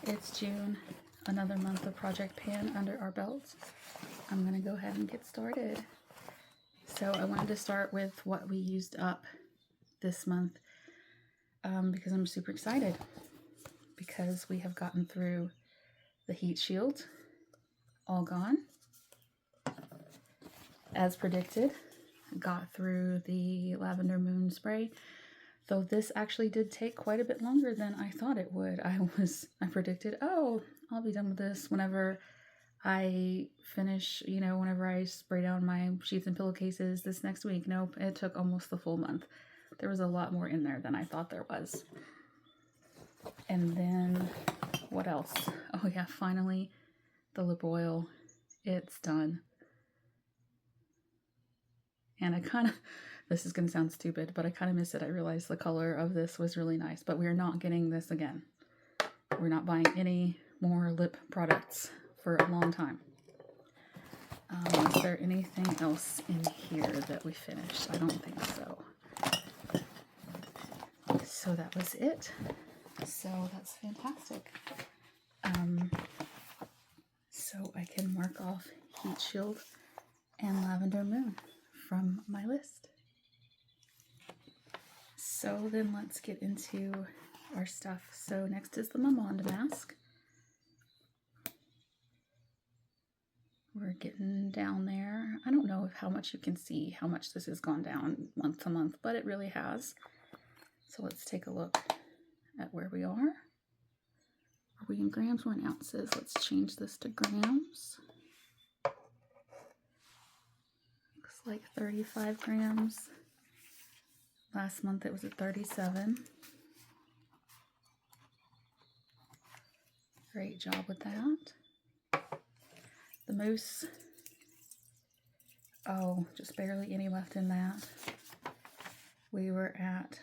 It's June, another month of Project Pan under our belts. I'm going to go ahead and get started. So I wanted to start with what we used up this month because I'm super excited because we have gotten through the heat shield, all gone. As predicted, got through the lavender moon spray, though this actually did take quite a bit longer than I thought it would. I predicted, oh, I'll be done with this whenever I finish, whenever I spray down my sheets and pillowcases this next week. Nope, it took almost the full month. There was a lot more in there than I thought there was. And then, what else? Oh yeah, finally, the lip oil. It's done. And I kind of, this is going to sound stupid, but I kind of miss it. I realized the color of this was really nice, but we're not getting this again. We're not buying any more lip products for a long time. Is there anything else in here that we finished? I don't think so. So that was it. So that's fantastic. So I can mark off Heat Shield and Lavender Moon from my list. So then let's get into our stuff. So next is the Mamonde mask. We're getting down there. I don't know how much you can see how much this has gone down month to month, but it really has. So let's take a look at where we are. Are we in grams or in ounces? Let's change this to grams. Looks like 35 grams. Last month it was at 37. Great job with that. The mousse, oh, just barely any left in that. We were at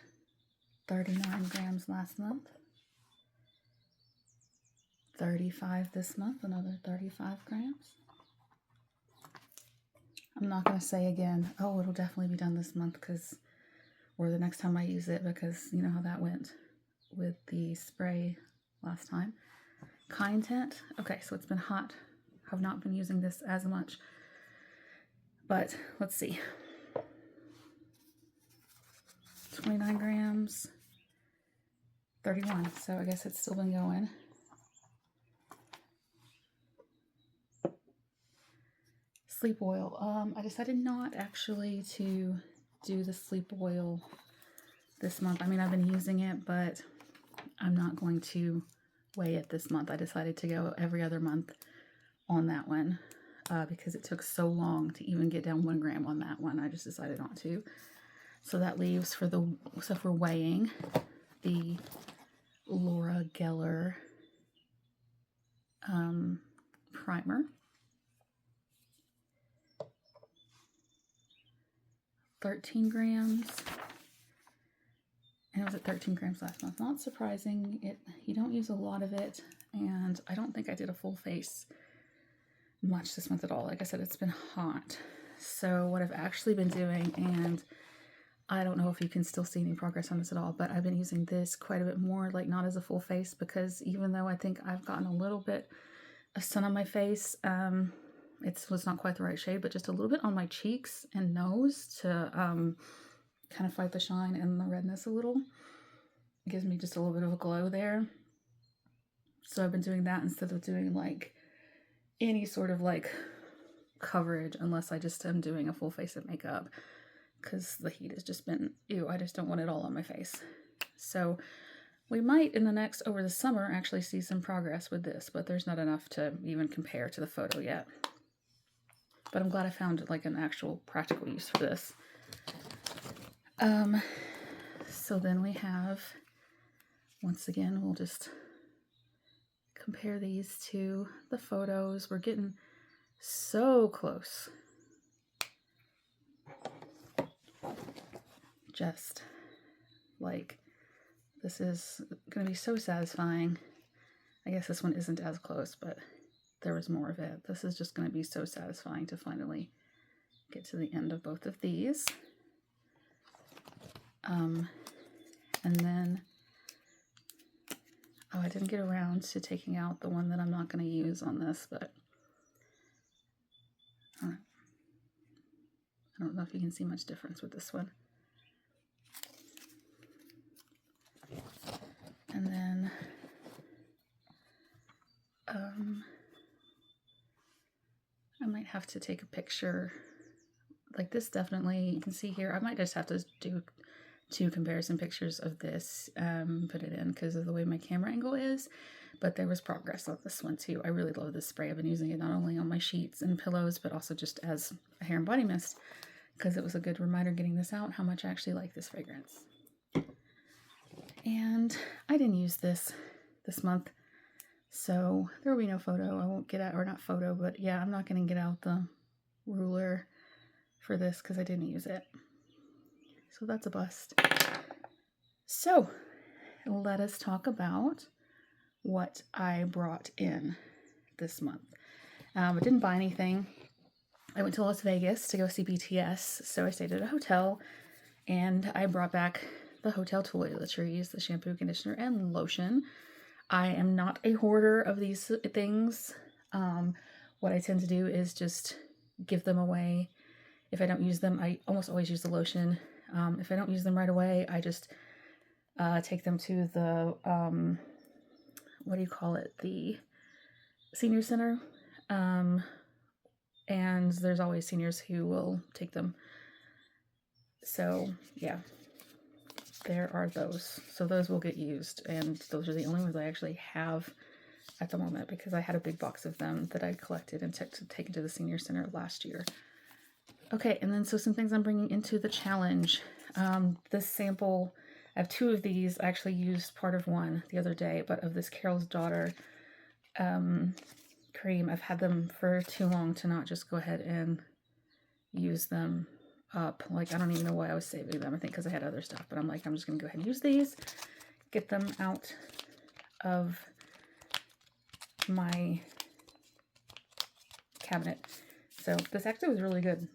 39 grams last month. 35 this month, another 35 grams. I'm not going to say again, oh, it'll definitely be done this month or the next time I use it, because you know how that went with the spray last time. Kind Tent, okay, so it's been hot. Have not been using this as much, but let's see. 29 grams, 31, so I guess it's still been going. Sleep oil. I decided not actually to do the sleep oil this month. I mean, I've been using it, but I'm not going to weigh it this month. I decided to go every other month on that one because it took so long to even get down 1 gram on that one. I just decided not to. So that leaves for weighing the Laura Geller primer. 13 grams. And it was at 13 grams last month. Not surprising. You don't use a lot of it, and I don't think I did a full face much this month at all. Like I said, it's been hot. So what I've actually been doing, and I don't know if you can still see any progress on this at all, but I've been using this quite a bit more, like not as a full face, because even though I think I've gotten a little bit of sun on my face, it was not quite the right shade, but just a little bit on my cheeks and nose to kind of fight the shine and the redness a little. It gives me just a little bit of a glow there. So I've been doing that instead of doing like any sort of like coverage, unless I just am doing a full face of makeup, because the heat has just been, ew, I just don't want it all on my face. So we might over the summer actually see some progress with this, but there's not enough to even compare to the photo yet. But I'm glad I found like an actual practical use for this. So then we have, once again, we'll just compare these to the photos. We're getting so close. Just like, this is going to be so satisfying. I guess this one isn't as close, but there was more of it. This is just going to be so satisfying to finally get to the end of both of these. And then Oh, I didn't get around to taking out the one that I'm not going to use on this, but I don't know if you can see much difference with this one. And then I might have to take a picture like this. Definitely, you can see here, I might just have to do 2 comparison pictures of this, put it in because of the way my camera angle is. But there was progress on this one too. I really love this spray. I've been using it not only on my sheets and pillows, but also just as a hair and body mist, because it was a good reminder getting this out how much I actually like this fragrance. And I didn't use this month, so there will be no photo. I won't get out, or not photo, but yeah, I'm not going to get out the ruler for this because I didn't use it. So that's a bust. So let us talk about what I brought in this month. I didn't buy anything. I went to Las Vegas to go see BTS, so I stayed at a hotel, and I brought back the hotel toiletries, the shampoo, conditioner, and lotion. I am not a hoarder of these things. What I tend to do is just give them away. If I don't use them, I almost always use the lotion. If I don't use them right away, I just take them to the, what do you call it? The senior center. And there's always seniors who will take them. So yeah, there are those. So those will get used, and those are the only ones I actually have at the moment because I had a big box of them that I collected and taken to the senior center last year. Okay, and then so some things I'm bringing into the challenge. This sample, I have 2 of these. I actually used part of one the other day, but of this Carol's Daughter cream. I've had them for too long to not just go ahead and use them up. Like, I don't even know why I was saving them. I think because I had other stuff, but I'm like, I'm just going to go ahead and use these, get them out of my cabinet. So this actually was really good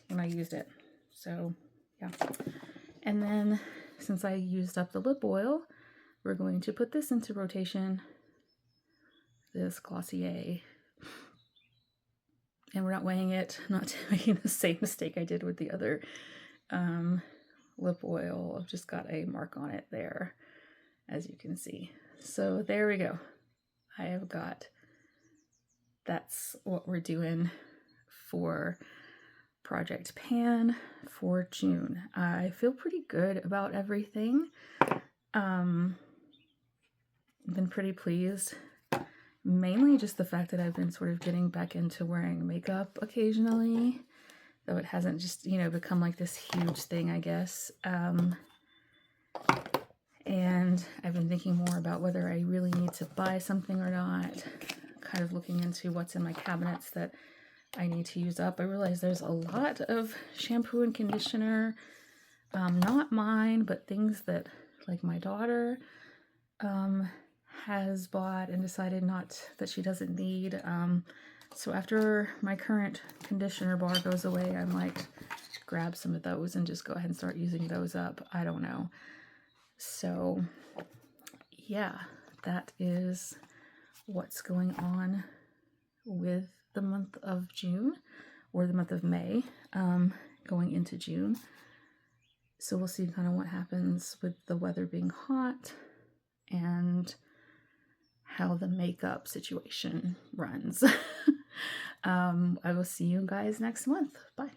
when I used it. So yeah. And then since I used up the lip oil, we're going to put this into rotation. This Glossier. And we're not weighing it, not making the same mistake I did with the other lip oil. I've just got a mark on it there, as you can see. So there we go. I have got, that's what we're doing for Project Pan for June. I feel pretty good about everything. Been pretty pleased. Mainly just the fact that I've been sort of getting back into wearing makeup occasionally, though it hasn't just, you know, become like this huge thing, I guess. And I've been thinking more about whether I really need to buy something or not, kind of looking into what's in my cabinets that I need to use up. I realize there's a lot of shampoo and conditioner, not mine, but things that like my daughter has bought and decided that she doesn't need. So after my current conditioner bar goes away, I might grab some of those and just go ahead and start using those up. I don't know. So yeah, that is what's going on with the month of June, or the month of May, going into June. So we'll see kind of what happens with the weather being hot and how the makeup situation runs. I will see you guys next month. Bye.